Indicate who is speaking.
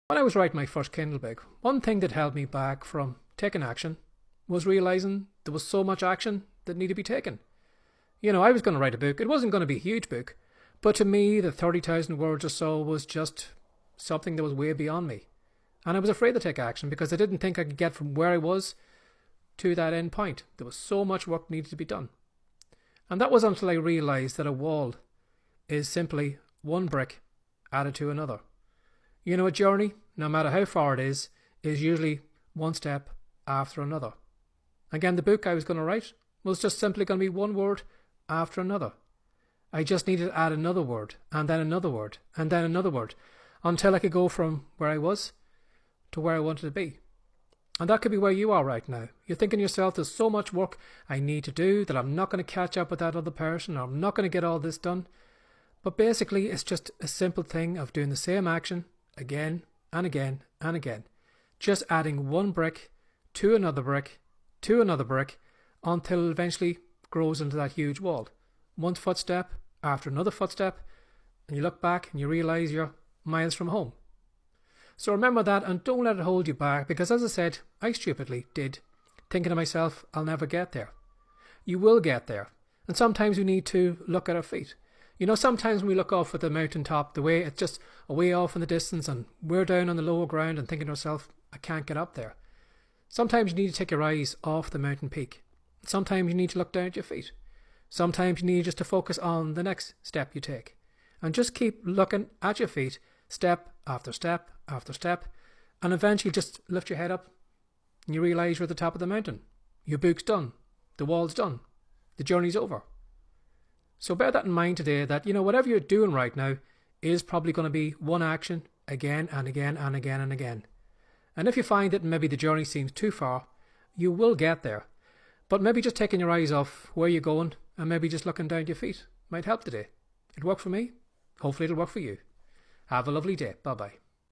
Speaker 1: When I was writing my first Kindle book, one thing that held me back from taking action was realising there was so much action that needed to be taken. I was going to write a book. It wasn't going to be a huge book, but to me, the 30,000 words or so was just something that was way beyond me. And I was afraid to take action because I didn't think I could get from where I was to that end point. There was so much work needed to be done. And that was until I realised that a wall is simply one brick added to another. A journey, no matter how far it is usually one step after another. Again, the book I was going to write was just simply going to be one word after another. I just needed to add another word, and then another word, and then another word, until I could go from where I was to where I wanted to be. And that could be where you are right now. You're thinking to yourself, there's so much work I need to do that I'm not going to catch up with that other person, or I'm not going to get all this done. But basically, it's just a simple thing of doing the same action again and again and again. Just adding one brick to another brick to another brick until it eventually grows into that huge wall. One footstep after another footstep, and you look back and you realise you're miles from home. So remember that and don't let it hold you back, because as I said, I stupidly did, thinking to myself, I'll never get there. You will get there. And sometimes we need to look at our feet. Sometimes when we look off at the mountaintop, the way it's just away off in the distance and we're down on the lower ground and thinking to ourselves, I can't get up there. Sometimes you need to take your eyes off the mountain peak. Sometimes you need to look down at your feet. Sometimes you need just to focus on the next step you take. And just keep looking at your feet, step after step after step, and eventually just lift your head up and you realise you're at the top of the mountain. Your book's done. The wall's done. The journey's over. So bear that in mind today, that whatever you're doing right now is probably going to be one action again and again and again and again. And if you find that maybe the journey seems too far, you will get there. But maybe just taking your eyes off where you're going and maybe just looking down at your feet might help today. It worked for me. Hopefully it'll work for you. Have a lovely day. Bye bye.